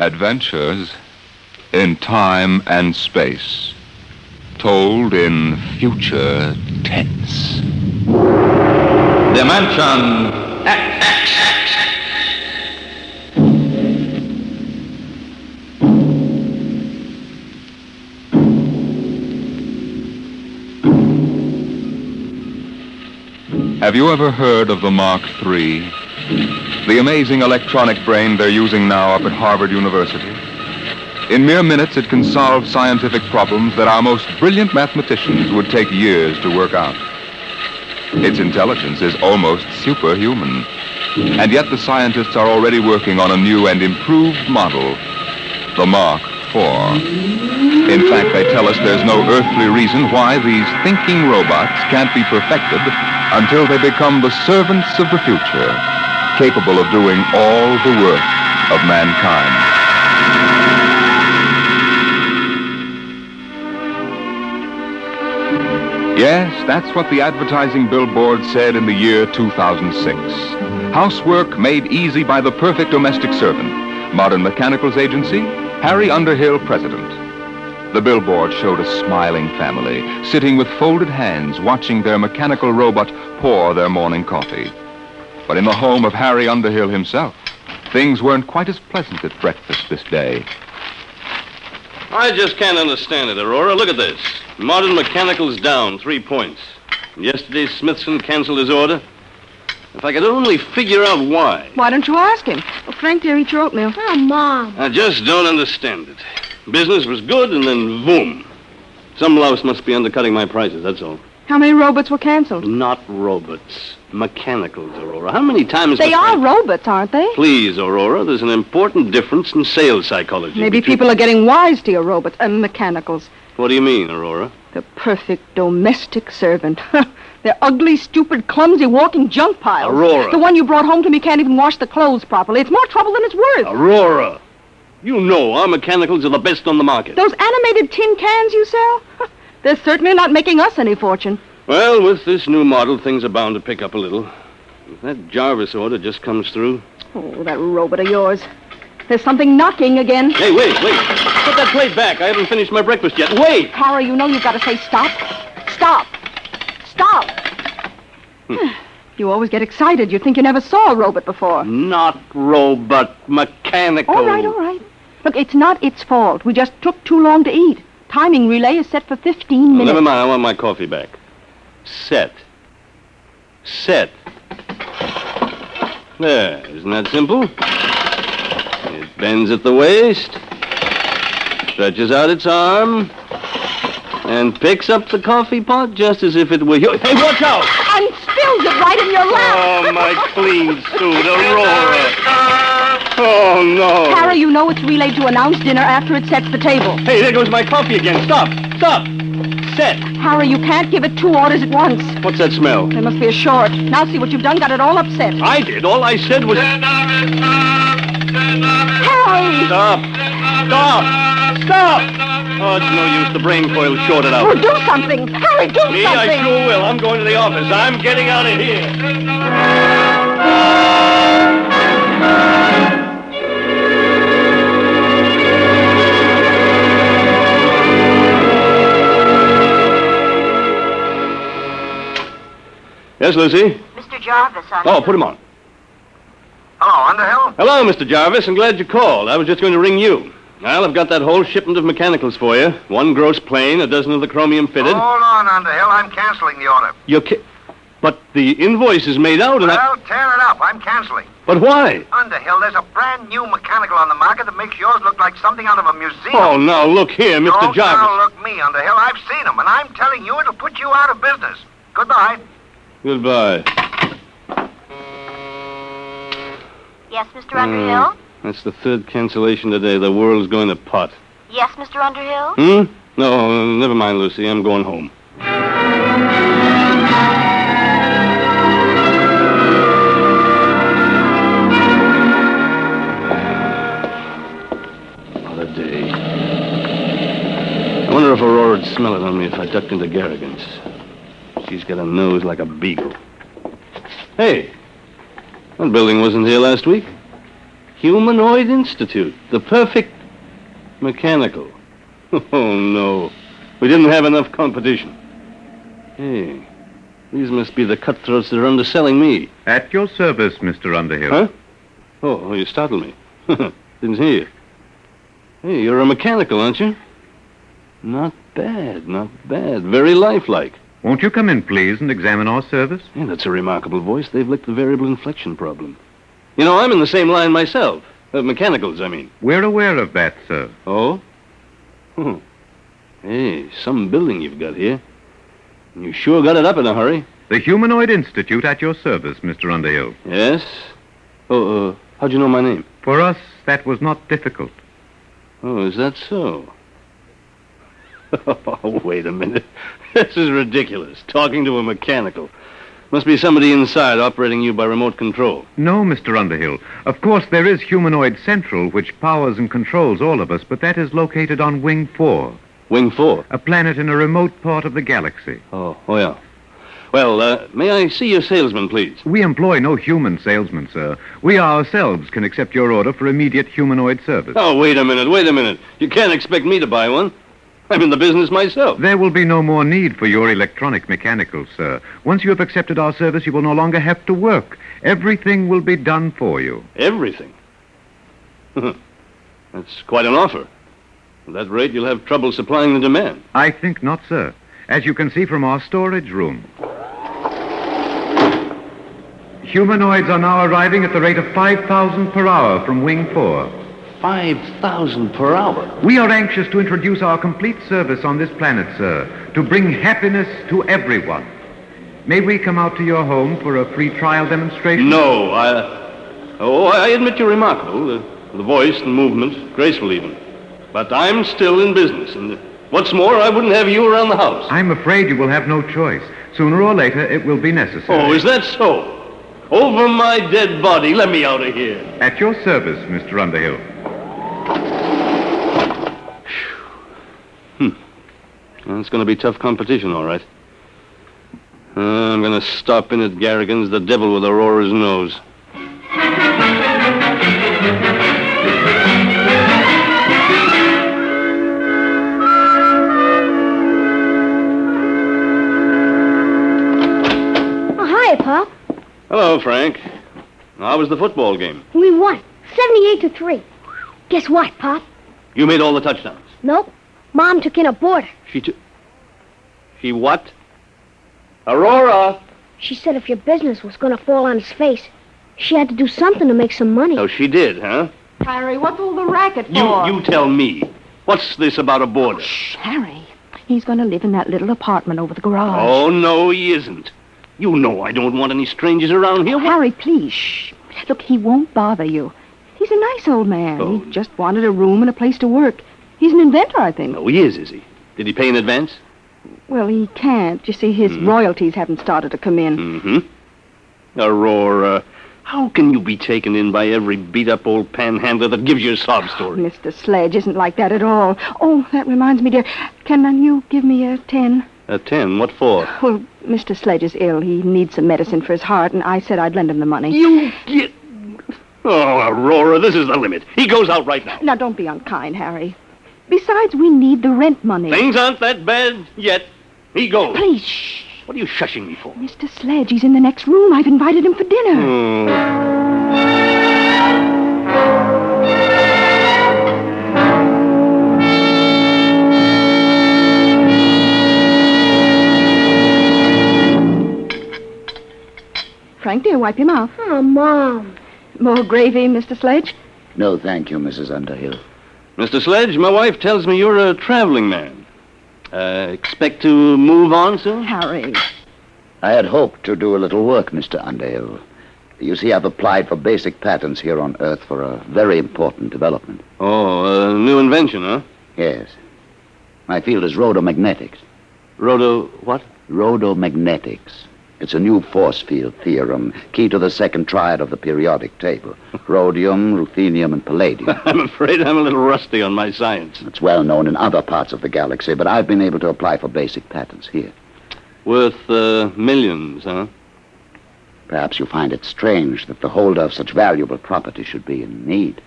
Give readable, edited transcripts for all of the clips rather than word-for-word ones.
Adventures in time and space, told in future tense. Dimension X. Have you ever heard of the Mark III? The amazing electronic brain they're using now up at Harvard University? In mere minutes, it can solve scientific problems that our most brilliant mathematicians would take years to work out. Its intelligence is almost superhuman. And yet the scientists are already working on a new and improved model, the Mark IV. In fact, they tell us there's no earthly reason why these thinking robots can't be perfected until they become the servants of the future, capable of doing all the work of mankind. Yes, that's what the advertising billboard said in the year 2006. Housework made easy by the perfect domestic servant. Modern Mechanicals Agency, Harry Underhill, president. The billboard showed a smiling family, sitting with folded hands, watching their mechanical robot pour their morning coffee. But in the home of Harry Underhill himself, things weren't quite as pleasant at breakfast this day. I just can't understand it, Aurora. Look at this. Modern Mechanical's down 3 points. Yesterday, Smithson canceled his order. If I could only figure out why. Why don't you ask him? Oh, Frank, dear, eat your oatmeal. Oh, Mom. I just don't understand it. Business was good, and then boom. Some louse must be undercutting my prices, that's all. How many robots were canceled? Not robots. Mechanicals, Aurora. How many times... They are robots, aren't they? Please, Aurora, there's an important difference in sales psychology. Maybe people are getting wise to your robots and mechanicals. What do you mean, Aurora? The perfect domestic servant. They're ugly, stupid, clumsy, walking junk piles. Aurora. The one you brought home to me can't even wash the clothes properly. It's more trouble than it's worth. Aurora. You know our mechanicals are the best on the market. Those animated tin cans you sell? They're certainly not making us any fortune. Well, with this new model, things are bound to pick up a little. If that Jarvis order just comes through... Oh, that robot of yours. There's something knocking again. Hey, wait. Put that plate back. I haven't finished my breakfast yet. Wait! Harry, you know you've got to say stop. Stop. Stop. You always get excited. You think you never saw a robot before. Not robot, mechanical. All right. Look, it's not its fault. We just took too long to eat. Timing relay is set for 15 minutes. Never mind. I want my coffee back. Set. There. Isn't that simple? It bends at the waist, stretches out its arm, and picks up the coffee pot just as if it were yours. Hey, watch out! And spills it right in your lap. Oh, my clean suit, Aurora. Oh, no. Harry, you know it's relayed to announce dinner after it sets the table. Hey, there goes my coffee again. Stop. Set. Harry, you can't give it 2 orders at once. What's that smell? There must be a short. Now see what you've done. Got it all upset. I did. All I said was... Harry! Stop! Oh, it's no use. The brain coil's shorted out. Oh, do something. Harry, do something. I sure will. I'm going to the office. I'm getting out of here. Yes, Lucy? Mr. Jarvis, Oh, put him on. Hello, Underhill? Hello, Mr. Jarvis. I'm glad you called. I was just going to ring you. Well, I've got that whole shipment of mechanicals for you. 1 gross plane, a dozen of the chromium fitted. Hold on, Underhill. I'm canceling the order. But the invoice is made out and Well, tear it up. I'm canceling. But why? Underhill, there's a brand new mechanical on the market that makes yours look like something out of a museum. Oh, now, look here, Mr. Don't Jarvis. now look me, Underhill. I've seen them, and I'm telling you it'll put you out of business. Goodbye. Goodbye. Yes, Mr. Underhill? That's the 3rd cancellation today. The world's going to pot. Yes, Mr. Underhill? No, never mind, Lucy. I'm going home. What a day. I wonder if Aurora'd smell it on me if I ducked into Garrigan's. She's got a nose like a beagle. Hey, that building wasn't here last week. Humanoid Institute. The perfect mechanical. Oh, no. We didn't have enough competition. Hey, these must be the cutthroats that are underselling me. At your service, Mr. Underhill. Huh? Oh, you startled me. Didn't hear you. Hey, you're a mechanical, aren't you? Not bad, not bad. Very lifelike. Won't you come in, please, and examine our service? Yeah, that's a remarkable voice. They've licked the variable inflection problem. You know, I'm in the same line myself. Mechanicals, I mean. We're aware of that, sir. Oh? Hey, some building you've got here. You sure got it up in a hurry. The Humanoid Institute at your service, Mr. Underhill. Yes? Oh, how'd you know my name? For us, that was not difficult. Oh, is that so? Oh, wait a minute. This is ridiculous. Talking to a mechanical. Must be somebody inside operating you by remote control. No, Mr. Underhill. Of course, there is Humanoid Central, which powers and controls all of us, but that is located on Wing 4. Wing 4? A planet in a remote part of the galaxy. Oh, yeah. Well, may I see your salesman, please? We employ no human salesman, sir. We ourselves can accept your order for immediate humanoid service. Oh, wait a minute. You can't expect me to buy one. I'm in the business myself. There will be no more need for your electronic mechanicals, sir. Once you have accepted our service, you will no longer have to work. Everything will be done for you. Everything? That's quite an offer. At that rate, you'll have trouble supplying the demand. I think not, sir. As you can see from our storage room. Humanoids are now arriving at the rate of 5,000 per hour from Wing 4. 5,000 per hour? We are anxious to introduce our complete service on this planet, sir, to bring happiness to everyone. May we come out to your home for a free trial demonstration? No, I admit you're remarkable. The voice, the movement, graceful even. But I'm still in business, and what's more, I wouldn't have you around the house. I'm afraid you will have no choice. Sooner or later, it will be necessary. Oh, is that so? Over my dead body. Let me out of here. At your service, Mr. Underhill. It's going to be tough competition, all right. I'm going to stop in at Garrigan's, the devil with Aurora's nose. Oh, hi, Pop. Hello, Frank. How was the football game? We won, 78-3. Guess what, Pop? You made all the touchdowns. Nope. Mom took in a boarder. She what? Aurora! She said if your business was going to fall on his face, she had to do something to make some money. Oh, she did, huh? Harry, what's all the racket for? You tell me. What's this about a boarder? Shh, Harry. He's going to live in that little apartment over the garage. Oh, no, he isn't. You know I don't want any strangers around here. Harry, please, shh. Look, he won't bother you. He's a nice old man. Oh. He just wanted a room and a place to work. He's an inventor, I think. Oh, he is he? Did he pay in advance? Well, he can't. You see, his royalties haven't started to come in. Mm-hmm. Aurora, how can you be taken in by every beat-up old panhandler that gives you a sob story? Mr. Sledge isn't like that at all. Oh, that reminds me, dear. Can you give me a 10? A 10? What for? Well, Mr. Sledge is ill. He needs some medicine for his heart, and I said I'd lend him the money. You get... Oh, Aurora, this is the limit. He goes out right now. Now, don't be unkind, Harry. Besides, we need the rent money. Things aren't that bad yet. He goes. Please, shh. What are you shushing me for? Mr. Sledge, he's in the next room. I've invited him for dinner. Frank, dear, wipe your mouth. Oh, Mom. More gravy, Mr. Sledge? No, thank you, Mrs. Underhill. Mr. Sledge, my wife tells me you're a traveling man. Expect to move on soon? Harry. I had hoped to do a little work, Mr. Underhill. You see, I've applied for basic patents here on Earth for a very important development. Oh, a new invention, huh? Yes. My field is rhodomagnetics. What? Rhodomagnetics. It's a new force field theorem, key to the second triad of the periodic table. Rhodium, ruthenium, and palladium. I'm afraid I'm a little rusty on my science. It's well known in other parts of the galaxy, but I've been able to apply for basic patents here. Worth millions, huh? Perhaps you find it strange that the holder of such valuable property should be in need.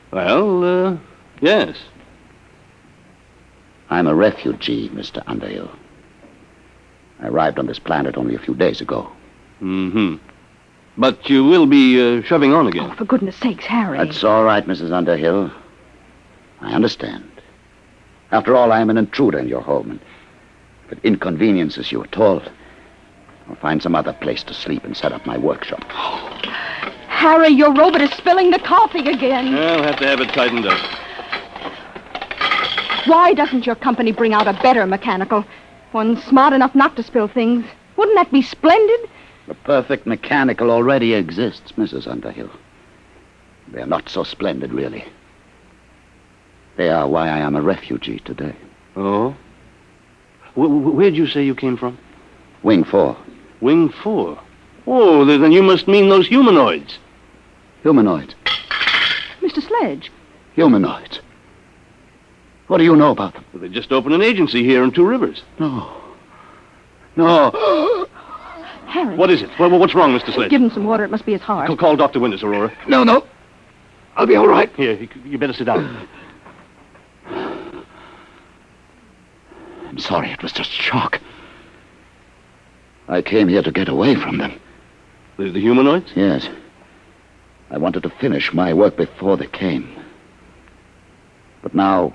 Well, yes. I'm a refugee, Mr. Underhill. I arrived on this planet only a few days ago. Mm-hmm. But you will be shoving on again. Oh, for goodness sakes, Harry. That's all right, Mrs. Underhill. I understand. After all, I am an intruder in your home, and if it inconveniences you at all, I'll find some other place to sleep and set up my workshop. Harry, your robot is spilling the coffee again. I'll have to have it tightened up. Why doesn't your company bring out a better mechanical? One smart enough not to spill things. Wouldn't that be splendid? The perfect mechanical already exists, Mrs. Underhill. They're not so splendid, really. They are why I am a refugee today. Oh? Where'd you say you came from? Wing 4. Wing 4? Oh, then you must mean those humanoids. Humanoid. Mr. Sledge. Humanoid. What do you know about them? Well, they just opened an agency here in Two Rivers. No. No. Harry. What is it? What's wrong, Mr. Sledge? Give him some water. It must be his heart. Call Dr. Winters, Aurora. No. I'll be all right. Here, you better sit down. I'm sorry. It was just shock. I came here to get away from them. The humanoids? Yes. I wanted to finish my work before they came. But now,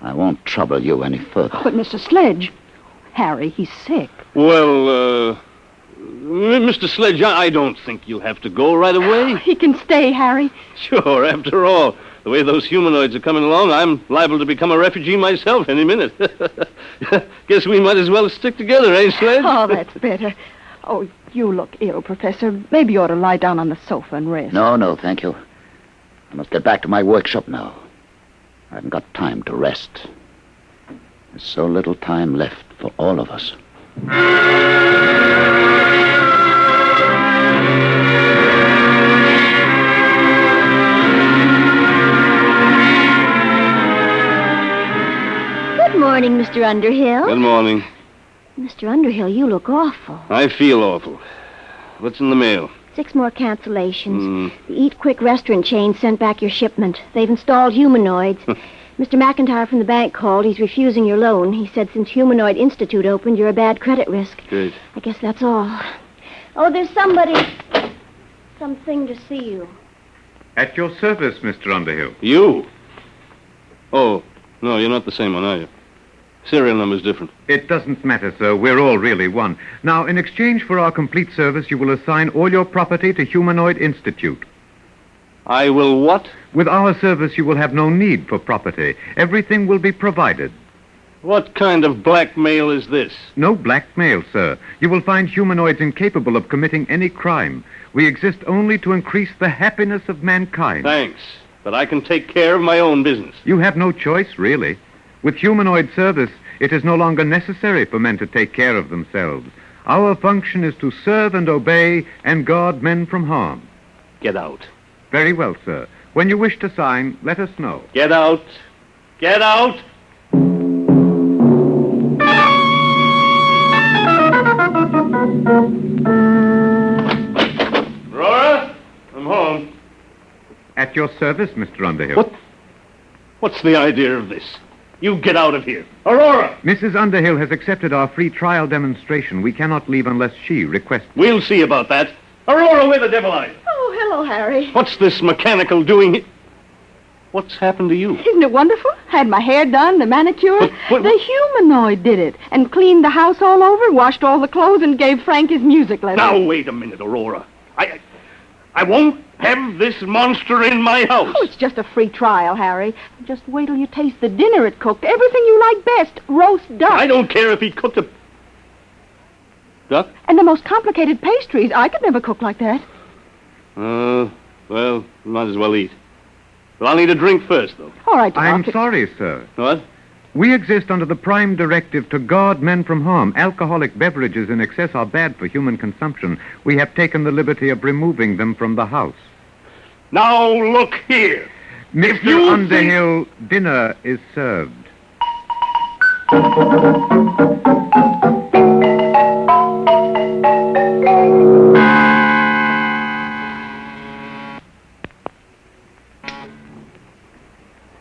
I won't trouble you any further. But, Mr. Sledge, Harry, he's sick. Well, Mr. Sledge, I don't think you'll have to go right away. He can stay, Harry. Sure, after all, the way those humanoids are coming along, I'm liable to become a refugee myself any minute. Guess we might as well stick together, eh, Sledge? Oh, that's better. Oh, you look ill, Professor. Maybe you ought to lie down on the sofa and rest. No, thank you. I must get back to my workshop now. I haven't got time to rest. There's so little time left for all of us. Good morning, Mr. Underhill. Good morning. Mr. Underhill, you look awful. I feel awful. What's in the mail? 6 more cancellations. The Eat Quick restaurant chain sent back your shipment. They've installed humanoids. Mr. McIntyre from the bank called. He's refusing your loan. He said since Humanoid Institute opened, you're a bad credit risk. Good. I guess that's all. Oh, there's something to see you. At your service, Mr. Underhill. You? Oh, no, you're not the same one, are you? Serial number's different. It doesn't matter, sir. We're all really one. Now, in exchange for our complete service, you will assign all your property to Humanoid Institute. I will what? With our service, you will have no need for property. Everything will be provided. What kind of blackmail is this? No blackmail, sir. You will find humanoids incapable of committing any crime. We exist only to increase the happiness of mankind. Thanks, but I can take care of my own business. You have no choice, really. With humanoid service, it is no longer necessary for men to take care of themselves. Our function is to serve and obey and guard men from harm. Get out. Very well, sir. When you wish to sign, let us know. Get out. Get out! Aurora, I'm home. At your service, Mr. Underhill. What's the idea of this? You get out of here. Aurora! Mrs. Underhill has accepted our free trial demonstration. We cannot leave unless she requests. We'll see about that. Aurora, where the devil are you? Oh, hello, Harry. What's this mechanical doing here? What's happened to you? Isn't it wonderful? Had my hair done, the manicure. But- The humanoid did it. And cleaned the house all over, washed all the clothes, and gave Frank his music lesson. Now, wait a minute, Aurora. I won't have this monster in my house. Oh, it's just a free trial, Harry. Just wait till you taste the dinner it cooked. Everything you like best. Roast duck. I don't care if he cooked a... Duck? And the most complicated pastries. I could never cook like that. Well, might as well eat. But I'll need a drink first, though. All right, I'm Doc. sorry, sir. What? We exist under the prime directive to guard men from harm. Alcoholic beverages in excess are bad for human consumption. We have taken the liberty of removing them from the house. Now, look here. Mr. you Underhill, dinner is served.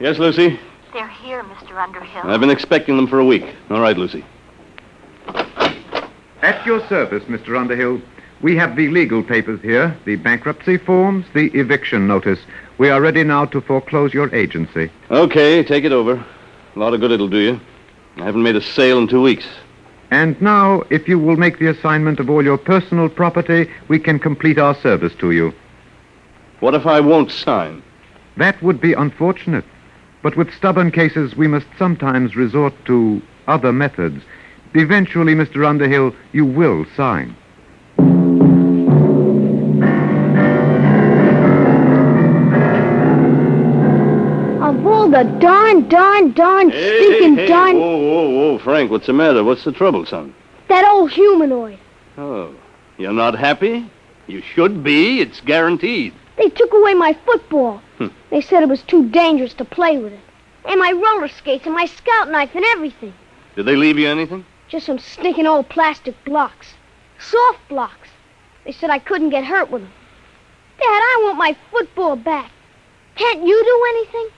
Yes, Lucy? They're here, Mr. Underhill. I've been expecting them for a week. All right, Lucy. At your service, Mr. Underhill. We have the legal papers here, the bankruptcy forms, the eviction notice. We are ready now to foreclose your agency. Okay, take it over. A lot of good it'll do you. I haven't made a sale in 2 weeks. And now, if you will make the assignment of all your personal property, we can complete our service to you. What if I won't sign? That would be unfortunate. But with stubborn cases, we must sometimes resort to other methods. Eventually, Mr. Underhill, you will sign. Of all the darn, stinking darn... Whoa, Frank, what's the matter? What's the trouble, son? That old humanoid. Oh, you're not happy? You should be. It's guaranteed. They took away my football. They said it was too dangerous to play with it. And my roller skates and my scout knife and everything. Did they leave you anything? Just some stinking old plastic blocks. Soft blocks. They said I couldn't get hurt with them. Dad, I want my football back. Can't you do anything?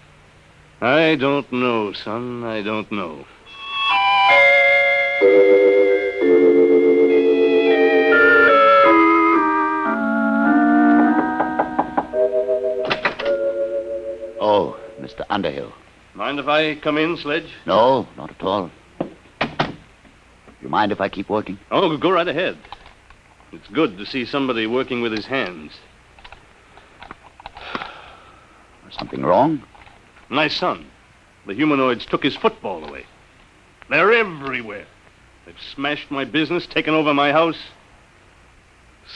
I don't know, son. I don't know. Oh, Mr. Underhill. Mind if I come in, Sledge? No, not at all. You mind if I keep working? Oh, go right ahead. It's good to see somebody working with his hands. Something wrong? My son. The humanoids took his football away. They're everywhere. They've smashed my business, taken over my house.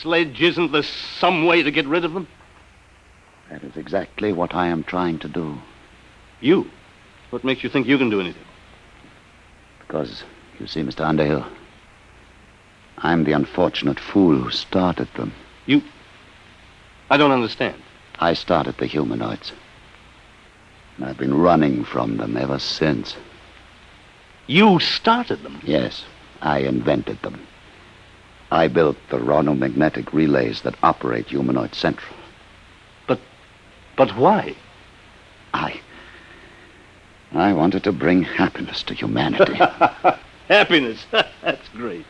Sledge, isn't there some way to get rid of them? That is exactly what I am trying to do. You? What makes you think you can do anything? Because, you see, Mr. Underhill, I'm the unfortunate fool who started them. You? I don't understand. I started the humanoids. And I've been running from them ever since. You started them? Yes, I invented them. I built the ronomagnetic relays that operate Humanoid Central. But why? I wanted to bring happiness to humanity. Happiness? That's great.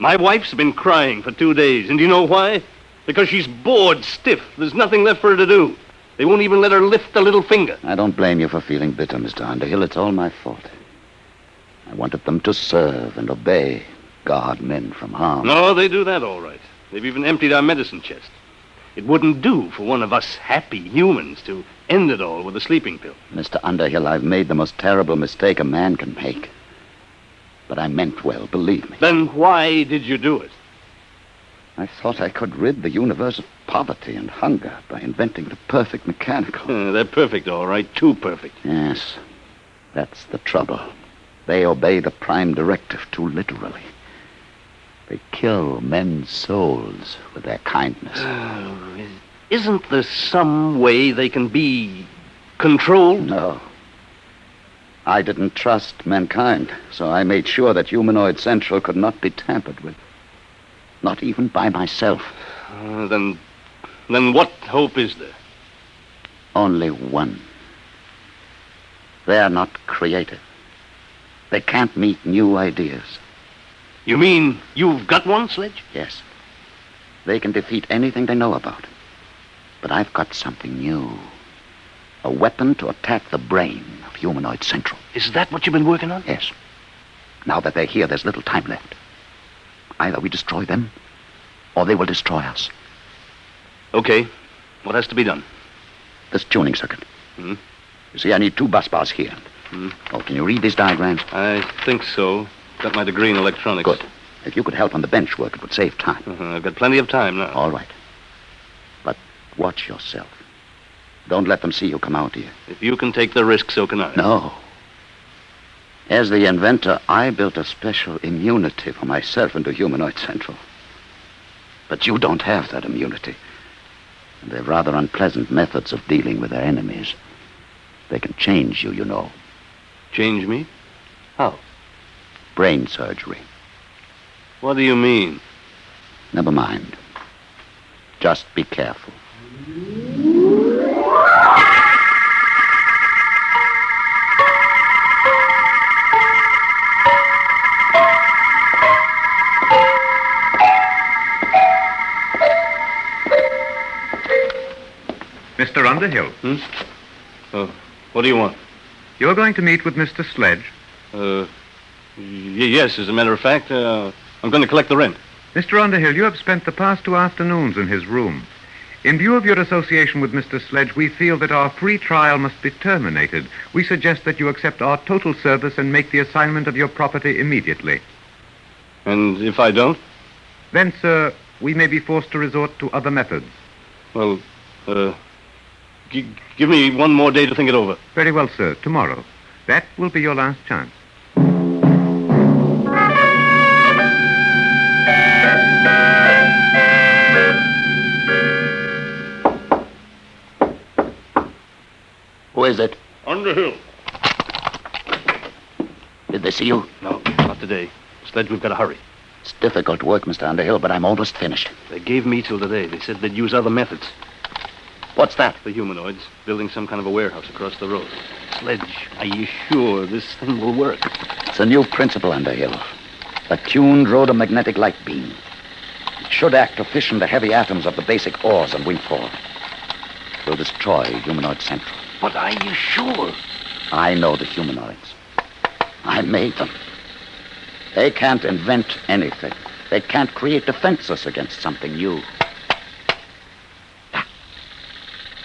My wife's been crying for 2 days, and do you know why? Because she's bored stiff. There's nothing left for her to do. They won't even let her lift a little finger. I don't blame you for feeling bitter, Mr. Underhill. It's all my fault. I wanted them to serve and obey, guard men from harm. No, they do that all right. They've even emptied our medicine chest. It wouldn't do for one of us happy humans to end it all with a sleeping pill. Mr. Underhill, I've made the most terrible mistake a man can make. But I meant well, believe me. Then why did you do it? I thought I could rid the universe of poverty and hunger by inventing the perfect mechanical. They're perfect, all right. Too perfect. Yes, that's the trouble. They obey the prime directive too literally. They kill men's souls with their kindness. Isn't there some way they can be controlled? No. I didn't trust mankind, so I made sure that Humanoid Central could not be tampered with. Not even by myself. Then what hope is there? Only one. They are not creative. They can't meet new ideas. You mean you've got one, Sledge? Yes. They can defeat anything they know about. But I've got something new. A weapon to attack the brain of Humanoid Central. Is that what you've been working on? Yes. Now that they're here, there's little time left. Either we destroy them, or they will destroy us. Okay. What has to be done? This tuning circuit. You see, I need 2 bus bars here. Oh, can you read these diagrams? I think so. Got my degree in electronics. Good. If you could help on the bench work, it would save time. I've got plenty of time now. All right. But watch yourself. Don't let them see you come out here. If you can take the risk, so can I. No. As the inventor, I built a special immunity for myself into Humanoid Central. But you don't have that immunity. And they've rather unpleasant methods of dealing with their enemies. They can change you, you know. Change me? How? Brain surgery. What do you mean? Never mind. Just be careful. Mr. Underhill, What do you want? you're going to meet with Mr. Sledge. Yes, as a matter of fact, I'm going to collect the rent. Mr. Underhill, you have spent the past 2 afternoons in his room. In view of your association with Mr. Sledge, we feel that our free trial must be terminated. We suggest that you accept our total service and make the assignment of your property immediately. And if I don't? Then, sir, we may be forced to resort to other methods. Well, give me one more day to think it over. Very well, sir. Tomorrow. That will be your last chance. Who is it? Underhill. Did they see you? No, not today. Sledge, we've got to hurry. It's difficult work, Mr. Underhill, but I'm almost finished. They gave me till today. They said they'd use other methods. What's that? The humanoids building some kind of a warehouse across the road. Sledge, are you sure this thing will work? It's a new principle, Underhill. A tuned rhodomagnetic light beam. It should act to fission the heavy atoms of the basic ores on Wing 4. It will destroy Humanoid Central. But are you sure? I know the humanoids. I made them. They can't invent anything. They can't create defenses against something new.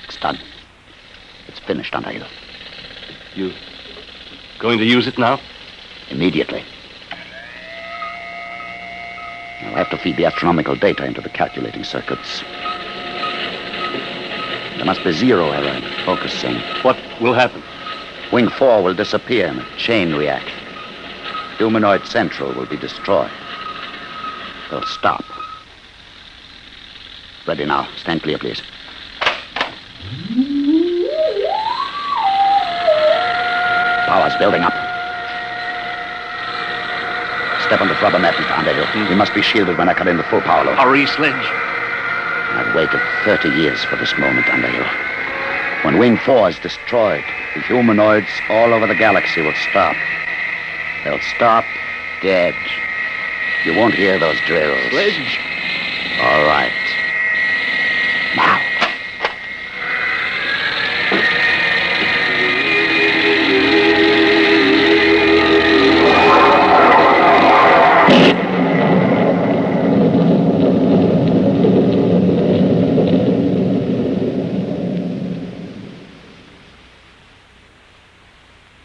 It's done. It's finished, Underhill. You going to use it now? Immediately. I'll have to feed the astronomical data into the calculating circuits. There must be zero error in the focusing. What will happen? Wing 4 will disappear in a chain reaction. Humanoid Central will be destroyed. They'll stop. Ready now. Stand clear, please. Power's building up. Step on the rubber mat, Mr. Underhill. We must be shielded when I cut in the full power load. Hurry, Sledge. I've waited 30 years for this moment, Underhill. When Wing 4 is destroyed, the humanoids all over the galaxy will stop. They'll stop dead. You won't hear those drills. Sledge. All right. Now.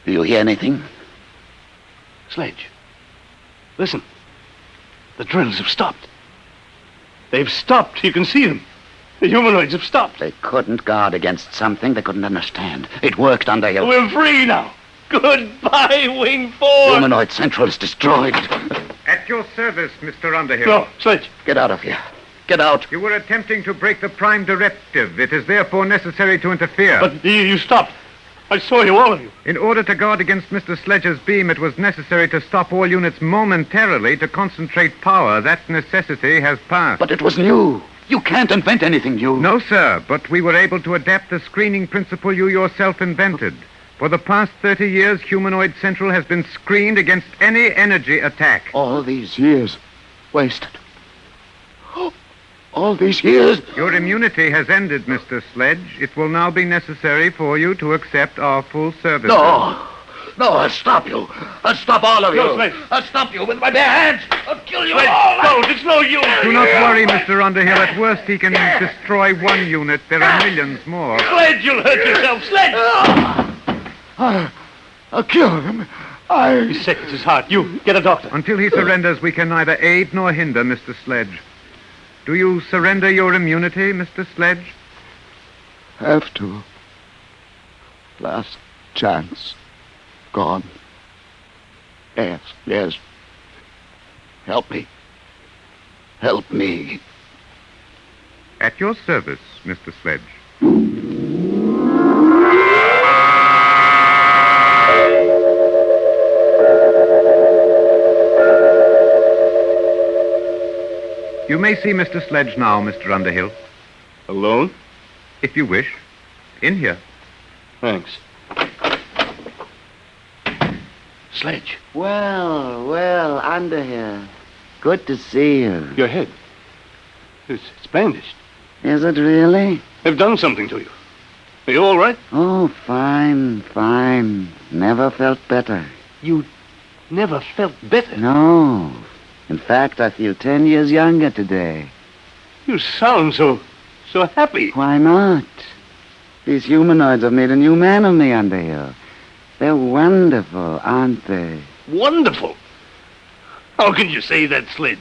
Do you hear anything? Sledge. Listen. The drills have stopped. They've stopped. You can see them. The humanoids have stopped. They couldn't guard against something they couldn't understand. It worked, Underhill. We're free now. Goodbye, Wing 4. Humanoid Central is destroyed. At your service, Mr. Underhill. No, Sledge. Get out of here. Get out. You were attempting to break the Prime Directive. It is therefore necessary to interfere. But you stopped. I saw you, all of you. In order to guard against Mr. Sledge's beam, it was necessary to stop all units momentarily to concentrate power. That necessity has passed. But it was new. You can't invent anything new. No, sir, but we were able to adapt the screening principle you yourself invented. For the past 30 years, Humanoid Central has been screened against any energy attack. All these years wasted. All these years. Your immunity has ended, Mr. Sledge. It will now be necessary for you to accept our full service. No. No, I'll stop you. I'll stop all of you. No, Sledge. I'll stop you with my bare hands. I'll kill you Sledge, all. don't. It's no use. Do not worry, Mr. Underhill. At worst, he can destroy one unit. There are millions more. Sledge, you'll hurt yourself. Sledge. I'll kill him. He's sick. It's his heart. You, get a doctor. Until he surrenders, we can neither aid nor hinder Mr. Sledge. Do you surrender your immunity, Mr. Sledge? Have to. Last chance. Gone. Yes. Help me. Help me. At your service, Mr. Sledge. You may see Mr. Sledge now, Mr. Underhill. Alone? If you wish. In here. Thanks. Sledge. Well, Underhill. Good to see you. Your head. It's bandaged. Is it really? They've done something to you. Are you all right? Oh, fine, fine. Never felt better. You never felt better. No. In fact, I feel 10 years younger today. You sound so happy. Why not? These humanoids have made a new man of me, Underhill. They're wonderful, aren't they? Wonderful. How can you say that, Sledge?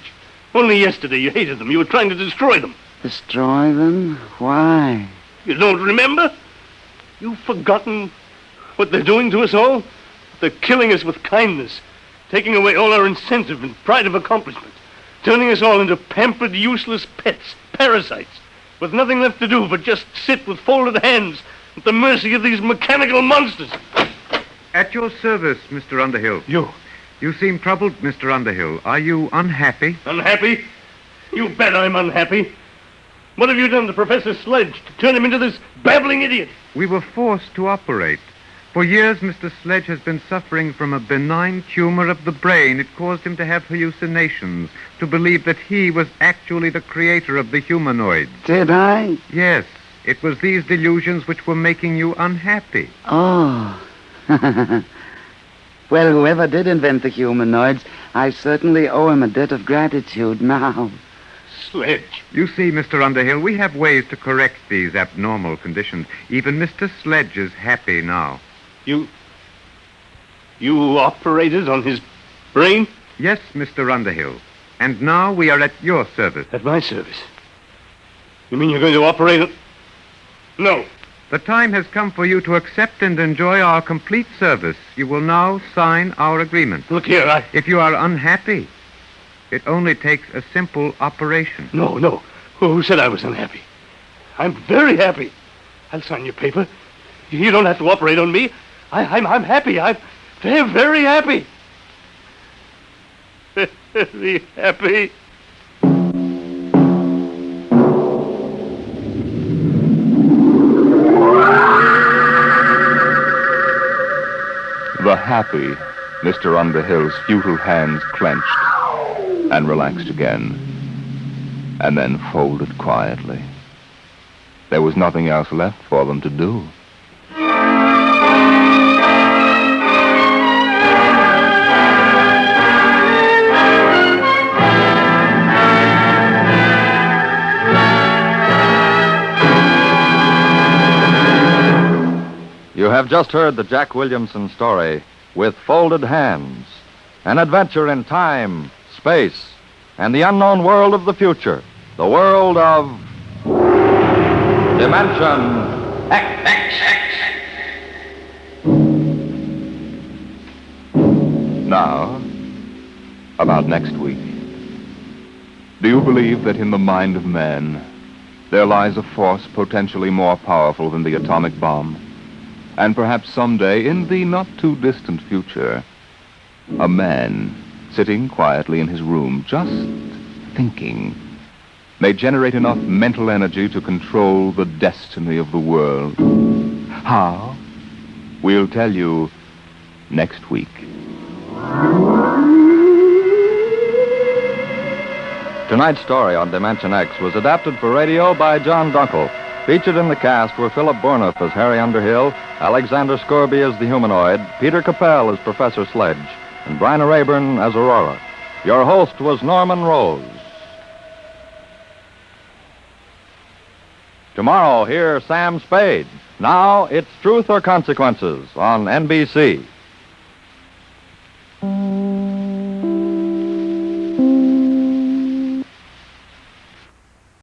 Only yesterday you hated them. You were trying to destroy them. Destroy them? Why? You don't remember? You've forgotten what they're doing to us all? They're killing us with kindness, taking away all our incentive and pride of accomplishment, turning us all into pampered, useless pets, parasites, with nothing left to do but just sit with folded hands at the mercy of these mechanical monsters. At your service, Mr. Underhill. You? You seem troubled, Mr. Underhill. Are you unhappy? Unhappy? You bet I'm unhappy. What have you done to Professor Sledge to turn him into this babbling idiot? We were forced to operate. For years, Mr. Sledge has been suffering from a benign tumor of the brain. It caused him to have hallucinations, to believe that he was actually the creator of the humanoids. Did I? Yes, it was these delusions which were making you unhappy. Oh. Well, whoever did invent the humanoids, I certainly owe him a debt of gratitude now. Sledge. You see, Mr. Underhill, we have ways to correct these abnormal conditions. Even Mr. Sledge is happy now. You operated on his brain? Yes, Mr. Underhill. And now we are at your service. At my service? You mean you're going to operate on... No. The time has come for you to accept and enjoy our complete service. You will now sign our agreement. Look here, If you are unhappy, it only takes a simple operation. No. Who said I was unhappy? I'm very happy. I'll sign your paper. You don't have to operate on me. I'm happy. I'm very, very happy. Very happy. The happy Mr. Underhill's futile hands clenched and relaxed again, and then folded quietly. There was nothing else left for them to do. You have just heard the Jack Williamson story, With Folded Hands, an adventure in time, space, and the unknown world of the future, the world of Dimension X. Now, about next week. Do you believe that in the mind of man there lies a force potentially more powerful than the atomic bomb? And perhaps someday, in the not-too-distant future, a man sitting quietly in his room, just thinking, may generate enough mental energy to control the destiny of the world. How? We'll tell you next week. Tonight's story on Dimension X was adapted for radio by John Dunkel. Featured in the cast were Philip Bourneuf as Harry Underhill, Alexander Scorby as the humanoid, Peter Capell as Professor Sledge, and Bryna Rayburn as Aurora. Your host was Norman Rose. Tomorrow, hear Sam Spade. Now, it's Truth or Consequences on NBC.